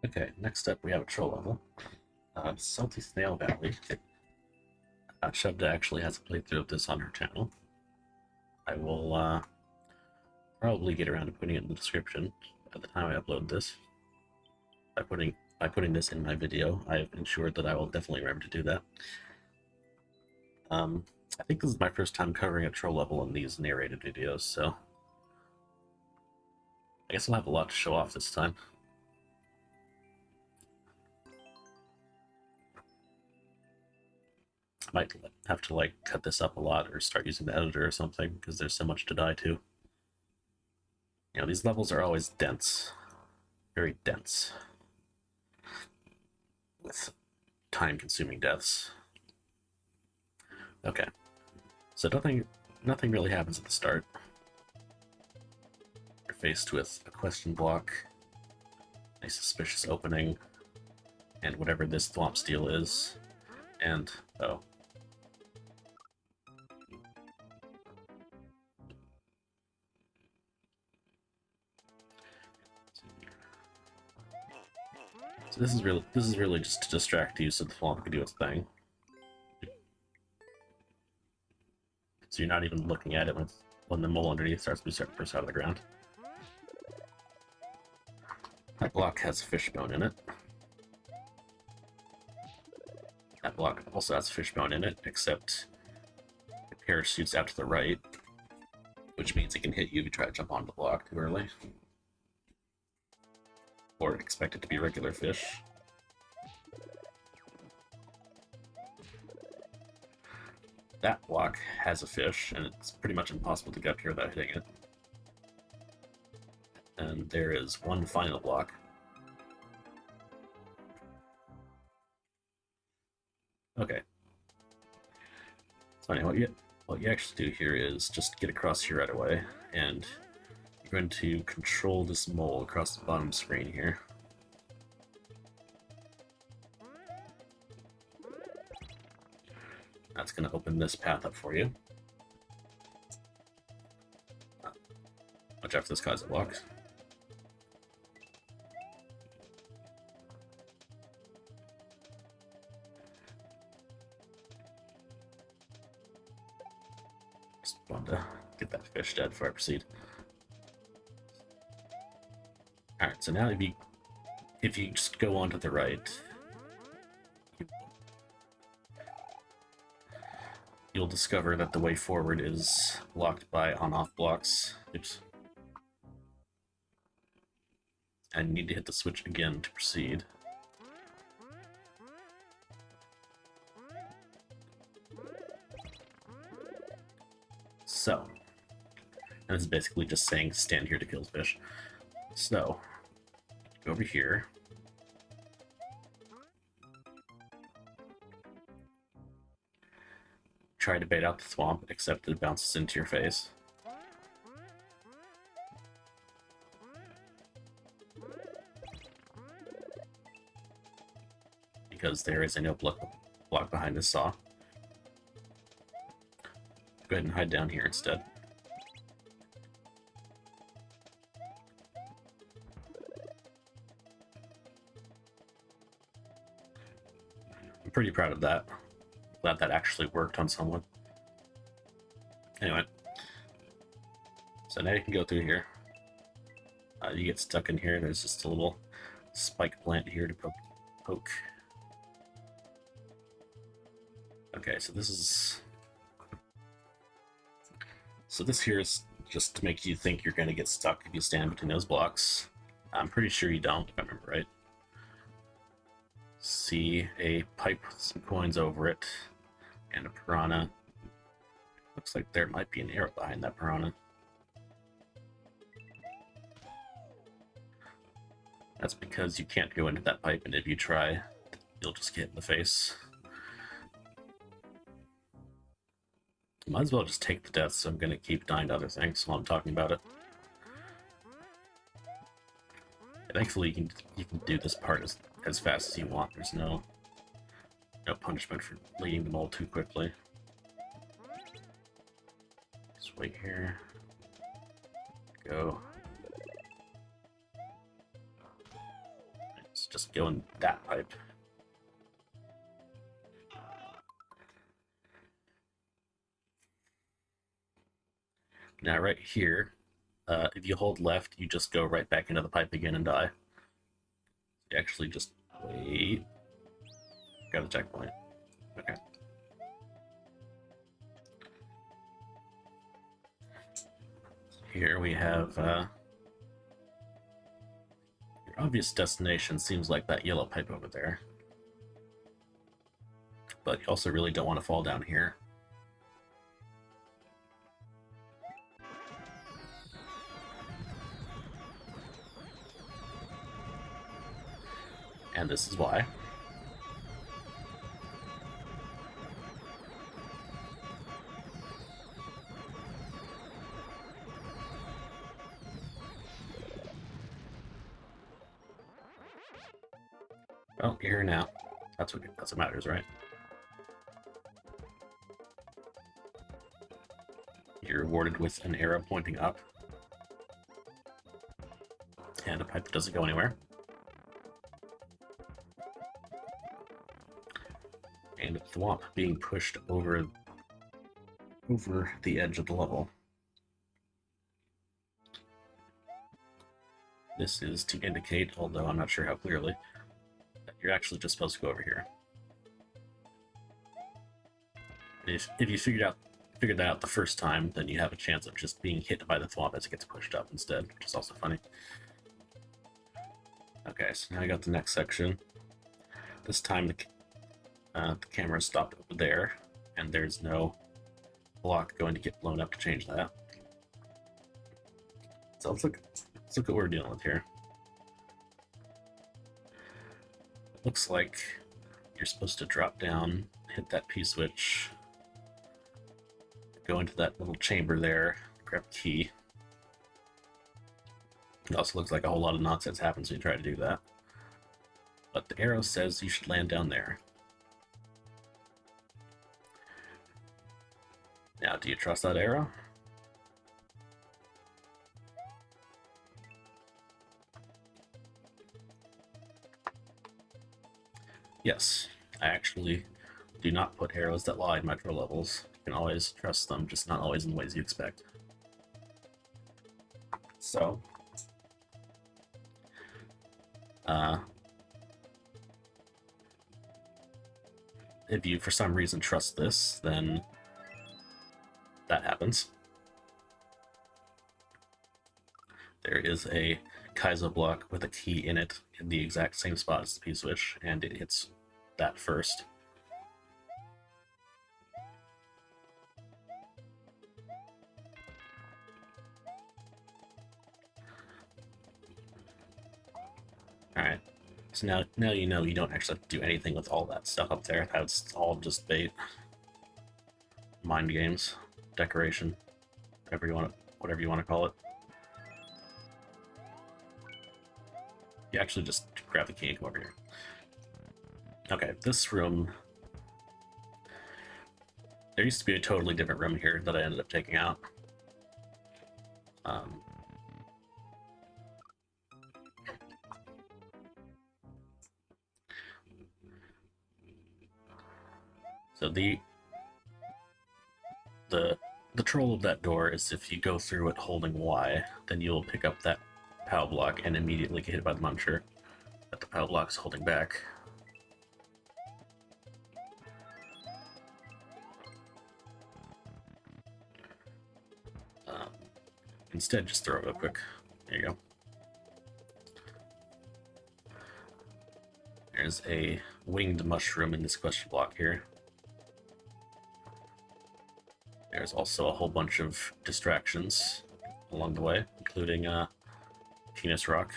Okay, next up we have a troll level. Salty Snail Valley. Shubda actually has a playthrough of this on her channel. I will probably get around to putting it in the description by the time I upload this. By putting this in my video, I've ensured that I will definitely remember to do that. I think this is my first time covering a troll level in these narrated videos, so I guess I'll have a lot to show off this time. I might have to like cut this up a lot or start using the editor or something because there's so much to die to. You know, these levels are always dense, very dense, with time-consuming deaths. Okay, so nothing really happens at the start. You're faced with a question block, a suspicious opening, and whatever this thwomp steel is, and oh. So this is really just to distract you so the thwomp can do its thing. So you're not even looking at it when the mole underneath starts to burst out of the ground. That block has a fishbone in it. That block also has a fishbone in it, except it parachutes out to the right, which means it can hit you if you try to jump onto the block too early. Or expect it to be regular fish. That block has a fish, and it's pretty much impossible to get up here without hitting it. And there is one final block. Okay. So anyway, what you actually do here is just get across here right away, and you're going to control this mole across the bottom screen here. That's going to open this path up for you. Watch out for this guy's blocks. Just wanted to get that fish dead before I proceed. Alright, so now if you just go on to the right, you'll discover that the way forward is blocked by on-off blocks. Oops. And you need to hit the switch again to proceed. So, and this is basically just saying stand here to kill fish. So, go over here. Try to bait out the thwomp, except it bounces into your face. Because there is a no block behind this saw. Go ahead and hide down here instead. I'm pretty proud of that. Glad that actually worked on someone. Anyway. So now you can go through here. You get stuck in here, there's just a little spike plant here to poke. Okay, so this here is just to make you think you're going to get stuck if you stand between those blocks. I'm pretty sure you don't, if I remember right. See a pipe with some coins over it, and a piranha. Looks like there might be an arrow behind that piranha. That's because you can't go into that pipe, and if you try, you'll just get in the face. Might as well just take the death, so I'm going to keep dying to other things while I'm talking about it. Thankfully, you can do this part as fast as you want. There's no punishment for leading the mole too quickly. Just wait here. Go. Nice. just go in that pipe. Now right here, if you hold left, you just go right back into the pipe again and die. You actually just wait. Got a checkpoint. Okay. Here we have your obvious destination seems like that yellow pipe over there. But you also really don't want to fall down here. And this is why. Well, you're here now. That's what matters, right? You're rewarded with an arrow pointing up. And a pipe that doesn't go anywhere. And a thwomp being pushed over the edge of the level. This is to indicate, although I'm not sure how clearly, that you're actually just supposed to go over here. If you figured that out the first time, then you have a chance of just being hit by the thwomp as it gets pushed up instead, which is also funny. Okay, so now I got the next section. This time the camera stopped over there, and there's no block going to get blown up to change that. So let's look at what we're dealing with here. It looks like you're supposed to drop down, hit that P-switch, go into that little chamber there, grab a key. It also looks like a whole lot of nonsense happens when you try to do that. But the arrow says you should land down there. Now, do you trust that arrow? Yes, I actually do not put arrows that lie in Metro levels. You can always trust them, just not always in the ways you expect. So, if you for some reason trust this, then that happens. There is a Kaizo block with a key in it in the exact same spot as the P-switch, and it hits that first. Alright, so now you know you don't actually have to do anything with all that stuff up there. That's all just bait. Mind games, decoration, whatever you want to call it. You actually just grab the key and come over here. Okay, this room... There used to be a totally different room here that I ended up taking out. So the troll of that door is if you go through it holding Y, then you'll pick up that POW block and immediately get hit by the muncher that the POW block is holding back. Instead, just throw it real quick. There you go. There's a winged mushroom in this question block here. There's also a whole bunch of distractions along the way, including Penis Rock.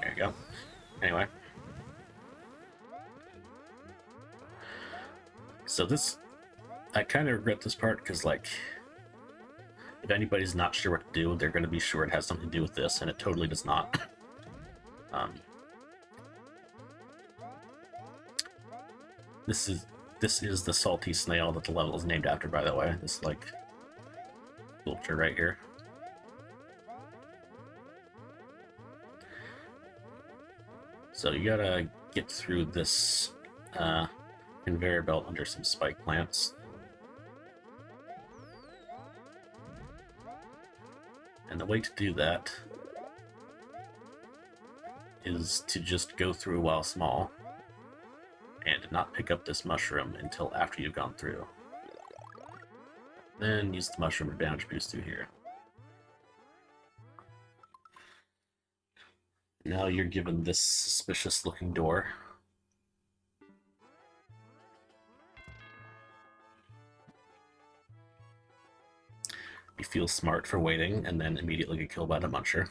There you go. Anyway. So I kind of regret this part, because, like, if anybody's not sure what to do, they're going to be sure it has something to do with this, and it totally does not. this is the salty snail that the level is named after, by the way. This like sculpture right here. So you gotta get through this conveyor belt under some spike plants. And the way to do that is to just go through while small and not pick up this mushroom until after you've gone through. Then use the mushroom advantage boost through here. Now you're given this suspicious looking door. You feel smart for waiting and then immediately get killed by the muncher.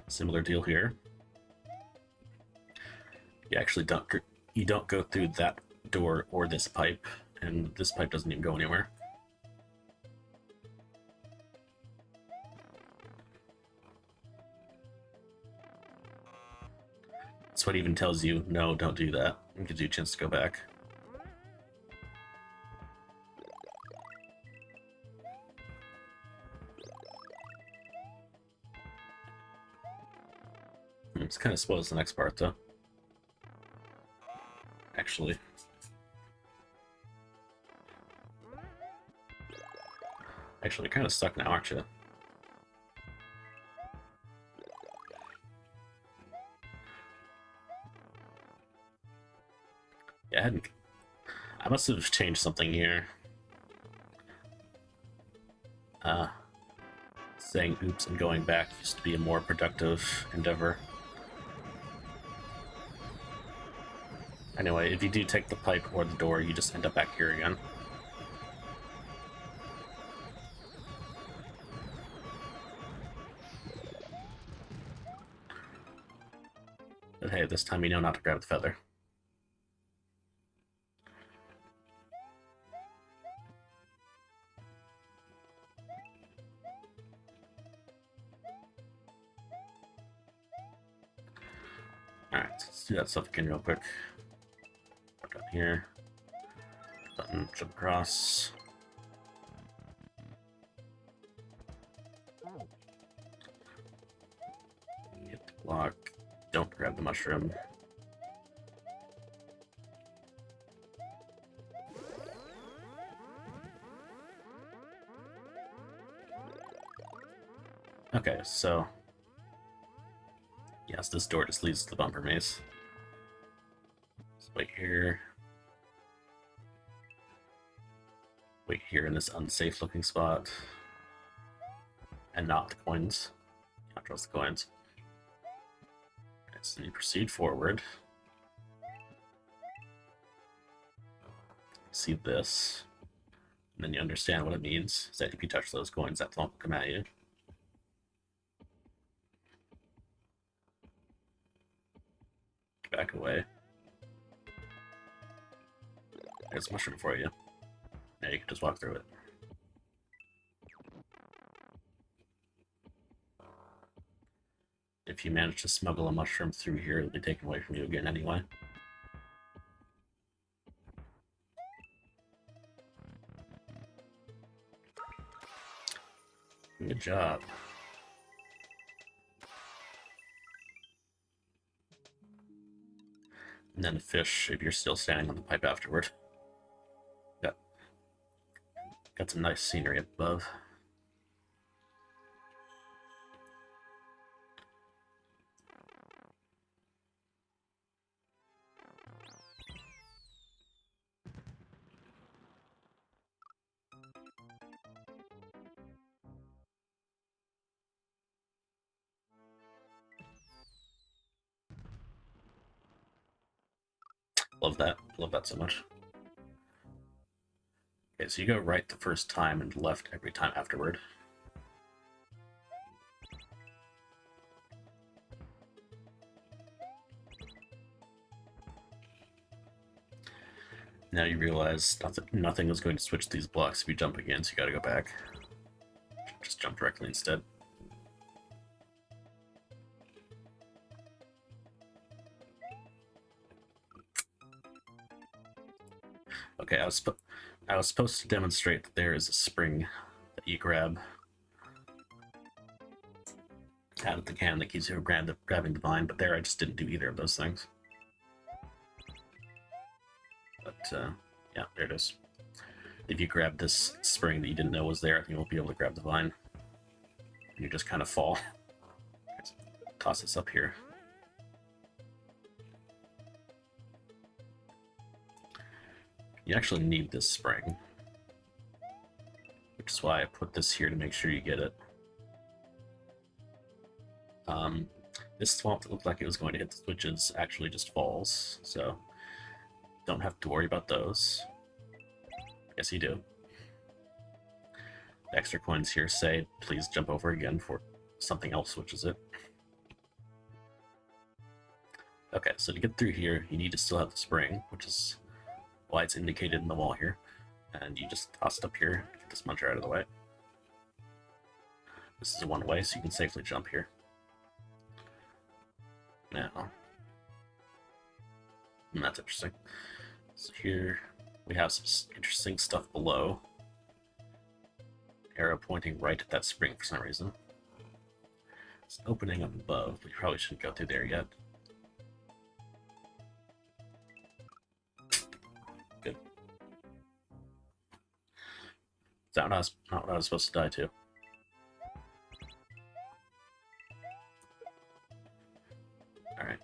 Similar deal here. You actually don't go through that door or this pipe, and this pipe doesn't even go anywhere. That's what even tells you, no, don't do that. It gives you a chance to go back. It's kind of spoils the next part, though. Actually. You're kind of stuck now, aren't you? Yeah, I must have changed something here. Saying oops and going back used to be a more productive endeavor. Anyway, if you do take the pipe or the door, you just end up back here again. But hey, this time you know not to grab the feather. Alright, let's do that stuff again real quick. Down here. Button, jump across. Get the block. Don't grab the mushroom. Okay, so yes, this door just leads to the bumper maze. So wait here. Wait here in this unsafe looking spot. And not the coins. Not trust the coins. Okay, so you proceed forward. See this. And then you understand what it means. Is that if you touch those coins, that thump will come at you. Back away. There's a mushroom for you. Now you can just walk through it. If you manage to smuggle a mushroom through here, it'll be taken away from you again anyway. Good job. And then a fish if you're still standing on the pipe afterward. Got some nice scenery up above. Love that. Love that so much. Okay, so you go right the first time and left every time afterward. Now you realize nothing is going to switch these blocks if you jump again, so you gotta go back. Just jump directly instead. Okay, I was supposed to demonstrate that there is a spring that you grab out of the can that keeps you from grabbing the vine, but there I just didn't do either of those things. But yeah, there it is. If you grab this spring that you didn't know was there, you won't be able to grab the vine. You just kind of fall. Toss this up here. You actually need this spring, which is why I put this here to make sure you get it. This swamp that looked like it was going to hit the switches actually just falls, so don't have to worry about those. Yes, you do. The extra coins here say, please jump over again for something else switches it. Okay, so to get through here, you need to still have the spring, which is why it's indicated in the wall here. And you just toss it up here, get this muncher out of the way. This is a one-way, so you can safely jump here. Now, that's interesting. So here we have some interesting stuff below. Arrow pointing right at that spring for some reason. It's an opening up above. We probably shouldn't go through there yet. Good. Is that not what I was supposed to die to? Alright.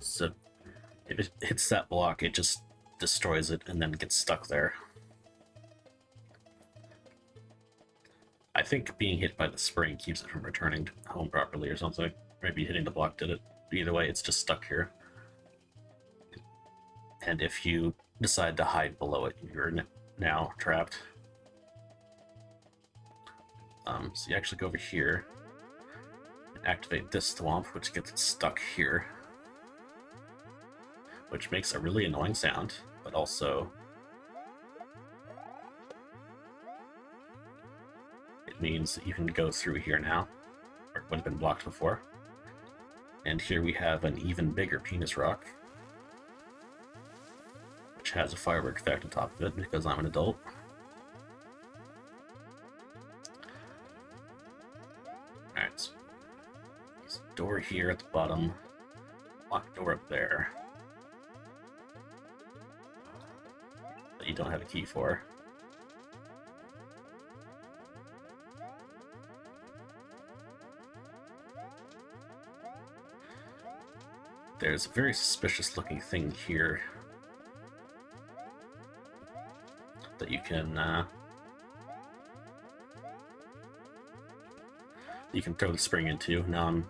So, if it hits that block, it just destroys it and then gets stuck there. I think being hit by the spring keeps it from returning home properly or something. Maybe hitting the block did it. Either way, it's just stuck here. And if you decide to hide below it, you're now trapped. So you actually go over here and activate this swamp, which gets it stuck here. Which makes a really annoying sound, but also it means that you can go through here now, or it would have been blocked before. And here we have an even bigger penis rock, which has a firework effect on top of it because I'm an adult. Alright, so there's a door here at the bottom, locked door up there that you don't have a key for. There's a very suspicious looking thing here that you can throw the spring into. Now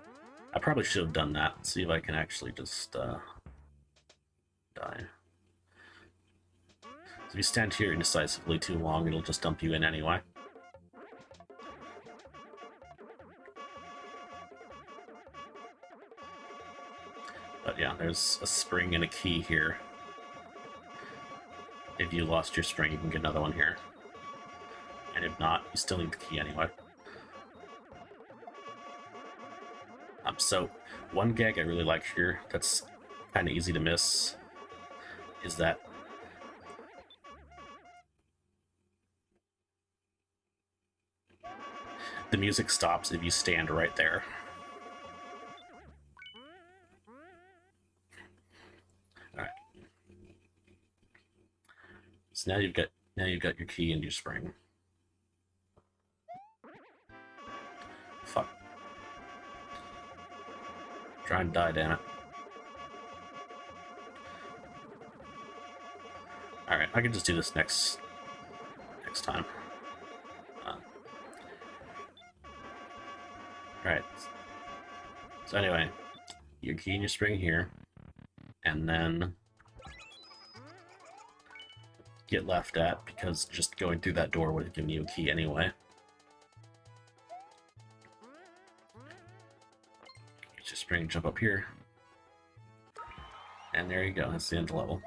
I probably should have done that. See if I can actually just die. So if you stand here indecisively too long, it'll just dump you in anyway. But yeah, there's a spring and a key here. If you lost your spring, you can get another one here. And if not, you still need the key anyway. So, one gag I really like here that's kind of easy to miss is that the music stops if you stand right there. Alright. So now you've got your key and your spring. Fuck. Try and die, damn it. Alright, I can just do this next time. Alright. So anyway, your key and your spring here, and then get left at, because just going through that door would have given you a key anyway. Get your spring, jump up here. And there you go, that's the end of the level.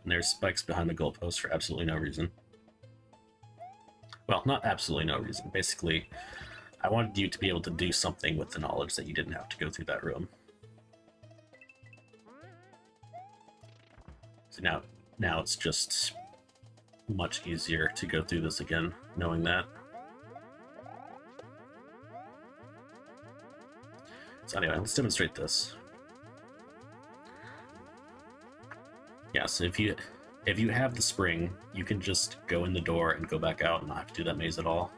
And there's spikes behind the goalpost for absolutely no reason. Well, not absolutely no reason. Basically, I wanted you to be able to do something with the knowledge that you didn't have to go through that room. So now it's just much easier to go through this again, knowing that. So anyway, let's demonstrate this. Yeah, so if you have the spring, you can just go in the door and go back out and not have to do that maze at all.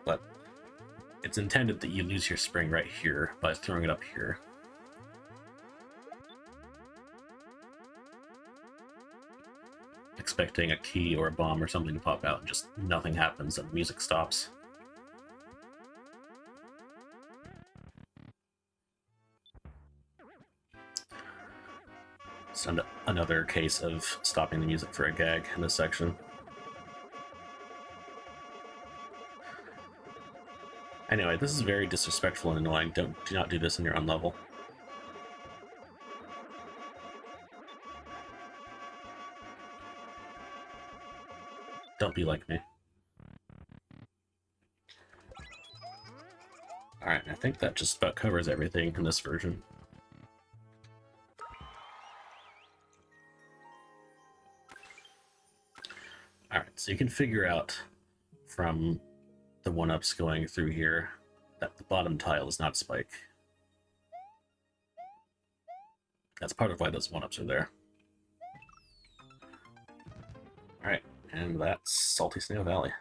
But it's intended that you lose your spring right here by throwing it up here. Expecting a key or a bomb or something to pop out, and just nothing happens and the music stops. It's another case of stopping the music for a gag in this section. Anyway, this is very disrespectful and annoying. Do not do this in your own level. Don't be like me. Alright, I think that just about covers everything in this version. Alright, so you can figure out from the 1-ups going through here that the bottom tile is not spike. That's part of why those 1-ups are there. Alright, and that's Salty Snail Valley.